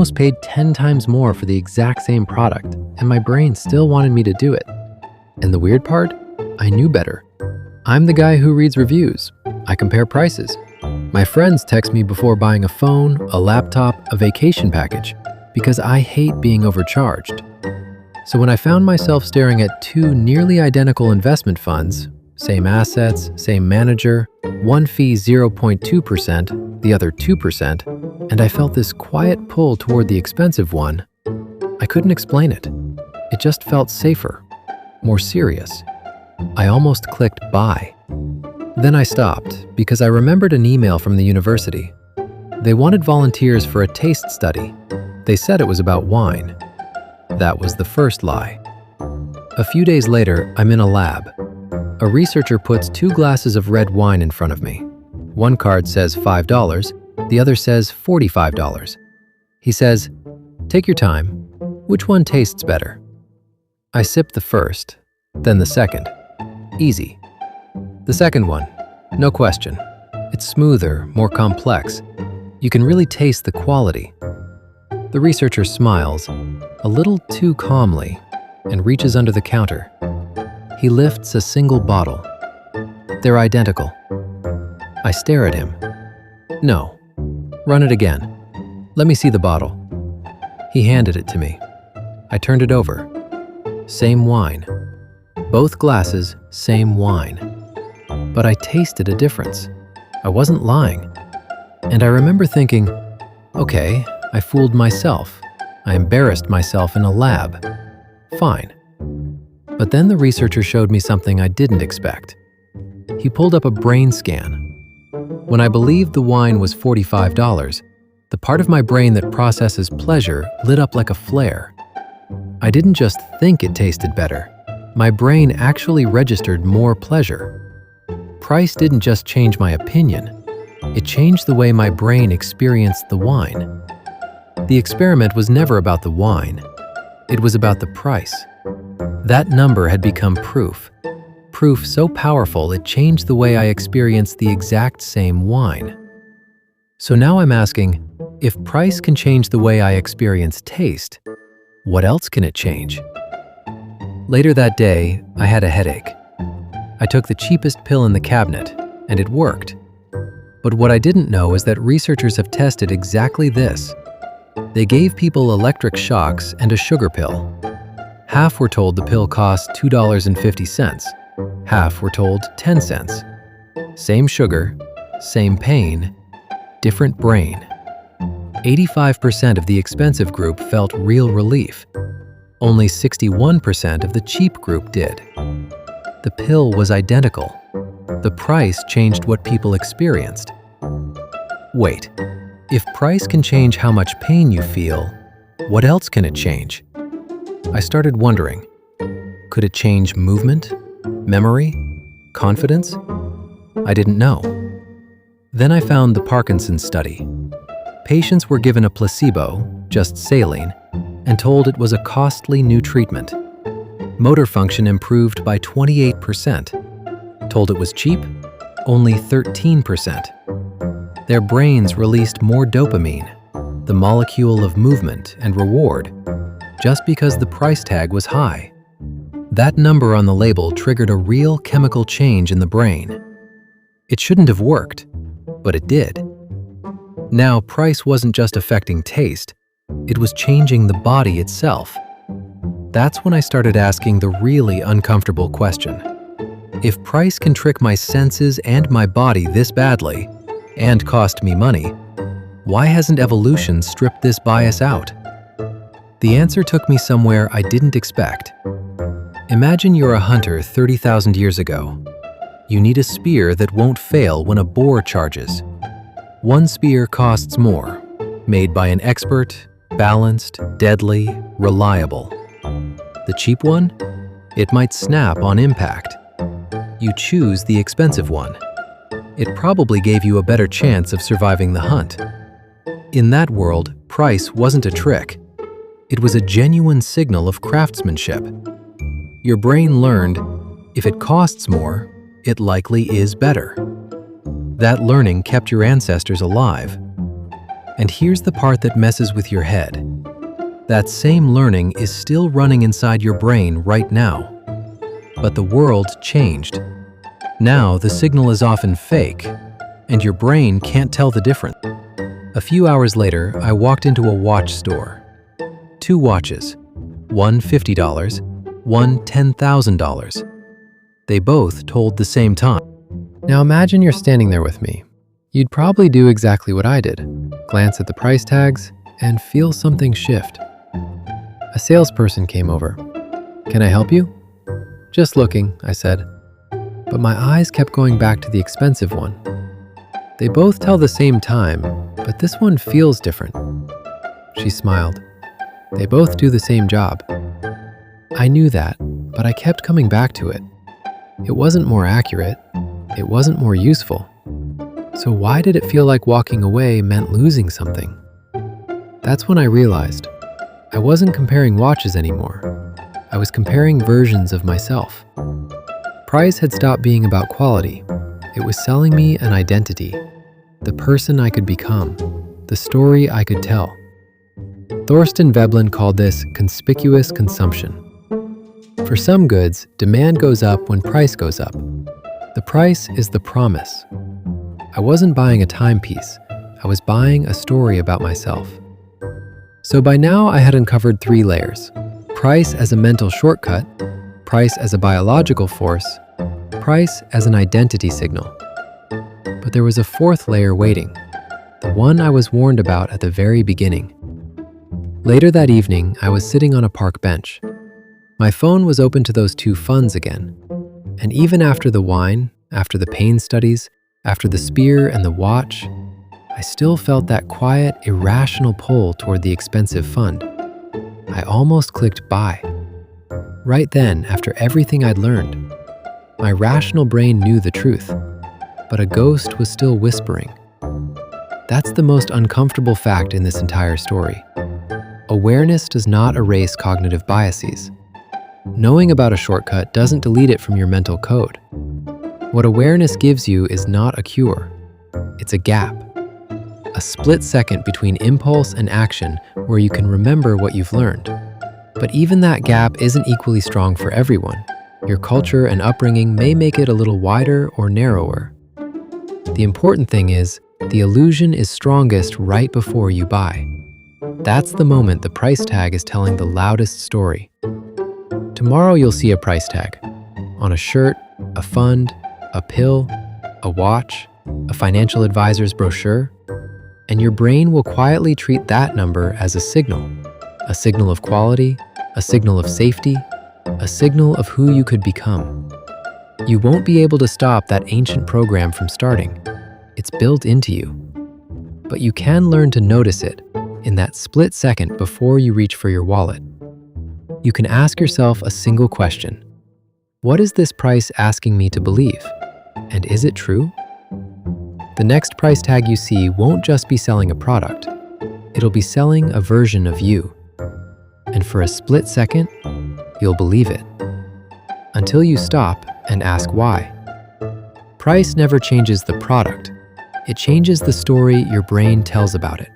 almost paid 10 times more for the exact same product, and my brain still wanted me to do it. And the weird part? I knew better. I'm the guy who reads reviews. I compare prices. My friends text me before buying a phone, a laptop, a vacation package, because I hate being overcharged. So when I found myself staring at two nearly identical investment funds, same assets, same manager, one fee 0.2%, the other 2%, and I felt this quiet pull toward the expensive one, I couldn't explain it. It just felt safer, more serious. I almost clicked buy. Then I stopped because I remembered an email from the university. They wanted volunteers for a taste study. They said it was about wine. That was the first lie. A few days later, I'm in a lab. A researcher puts 2 glasses of red wine in front of me. One card says $5, the other says $45. He says, "Take your time. Which one tastes better?" I sip the first, then the second. Easy. The second one, no question. It's smoother, more complex. You can really taste the quality. The researcher smiles, a little too calmly, and reaches under the counter. He lifts a single bottle. They're identical. I stare at him. No. Run it again. Let me see the bottle. He handed it to me. I turned it over. Same wine. Both glasses, same wine. But I tasted a difference. I wasn't lying. And I remember thinking, okay, I fooled myself. I embarrassed myself in a lab. Fine. But then the researcher showed me something I didn't expect. He pulled up a brain scan. When I believed the wine was $45, the part of my brain that processes pleasure lit up like a flare. I didn't just think it tasted better. My brain actually registered more pleasure. Price didn't just change my opinion. It changed the way my brain experienced the wine. The experiment was never about the wine. It was about the price. That number had become proof. Proof so powerful it changed the way I experienced the exact same wine. So now I'm asking, if price can change the way I experience taste, what else can it change? Later that day, I had a headache. I took the cheapest pill in the cabinet, and it worked. But what I didn't know is that researchers have tested exactly this. They gave people electric shocks and a sugar pill. Half were told the pill cost $2.50. Half were told 10 cents. Same sugar, same pain, different brain. 85% of the expensive group felt real relief. Only 61% of the cheap group did. The pill was identical. The price changed what people experienced. Wait, if price can change how much pain you feel, what else can it change? I started wondering, could it change movement, memory, confidence? I didn't know. Then I found the Parkinson's study. Patients were given a placebo, just saline, and told it was a costly new treatment. Motor function improved by 28%. Told it was cheap, only 13%. Their brains released more dopamine, the molecule of movement and reward, just because the price tag was high. That number on the label triggered a real chemical change in the brain. It shouldn't have worked, but it did. Now, price wasn't just affecting taste, it was changing the body itself. That's when I started asking the really uncomfortable question. If price can trick my senses and my body this badly, and cost me money, why hasn't evolution stripped this bias out? The answer took me somewhere I didn't expect. Imagine you're a hunter 30,000 years ago. You need a spear that won't fail when a boar charges. One spear costs more, made by an expert, balanced, deadly, reliable. The cheap one? It might snap on impact. You choose the expensive one. It probably gave you a better chance of surviving the hunt. In that world, price wasn't a trick. It was a genuine signal of craftsmanship. Your brain learned, if it costs more, it likely is better. That learning kept your ancestors alive. And here's the part that messes with your head. That same learning is still running inside your brain right now. But the world changed. Now the signal is often fake, and your brain can't tell the difference. A few hours later, I walked into a watch store. 2 watches, one $50, one $10,000. They both told the same time. Now imagine you're standing there with me. You'd probably do exactly what I did, glance at the price tags, and feel something shift. A salesperson came over. "Can I help you?" "Just looking," I said. But my eyes kept going back to the expensive one. "They both tell the same time, but this one feels different." She smiled. "They both do the same job." I knew that, but I kept coming back to it. It wasn't more accurate. It wasn't more useful. So why did it feel like walking away meant losing something? That's when I realized I wasn't comparing watches anymore. I was comparing versions of myself. Price had stopped being about quality. It was selling me an identity, the person I could become, the story I could tell. Thorsten Veblen called this conspicuous consumption. For some goods, demand goes up when price goes up. The price is the promise. I wasn't buying a timepiece. I was buying a story about myself. So by now I had uncovered 3 layers. Price as a mental shortcut, price as a biological force, price as an identity signal. But there was a 4th layer waiting, the one I was warned about at the very beginning. Later that evening, I was sitting on a park bench. My phone was open to those 2 funds again. And even after the wine, after the pain studies, after the spear and the watch, I still felt that quiet, irrational pull toward the expensive fund. I almost clicked buy. Right then, after everything I'd learned, my rational brain knew the truth, but a ghost was still whispering. That's the most uncomfortable fact in this entire story. Awareness does not erase cognitive biases. Knowing about a shortcut doesn't delete it from your mental code. What awareness gives you is not a cure. It's a gap. A split second between impulse and action where you can remember what you've learned. But even that gap isn't equally strong for everyone. Your culture and upbringing may make it a little wider or narrower. The important thing is, the illusion is strongest right before you buy. That's the moment the price tag is telling the loudest story. Tomorrow you'll see a price tag on a shirt, a fund, a pill, a watch, a financial advisor's brochure, and your brain will quietly treat that number as a signal of quality, a signal of safety, a signal of who you could become. You won't be able to stop that ancient program from starting. It's built into you. But you can learn to notice it in that split second before you reach for your wallet. You can ask yourself a single question. What is this price asking me to believe? And is it true? The next price tag you see won't just be selling a product. It'll be selling a version of you. And for a split second, you'll believe it. Until you stop and ask why. Price never changes the product. It changes the story your brain tells about it.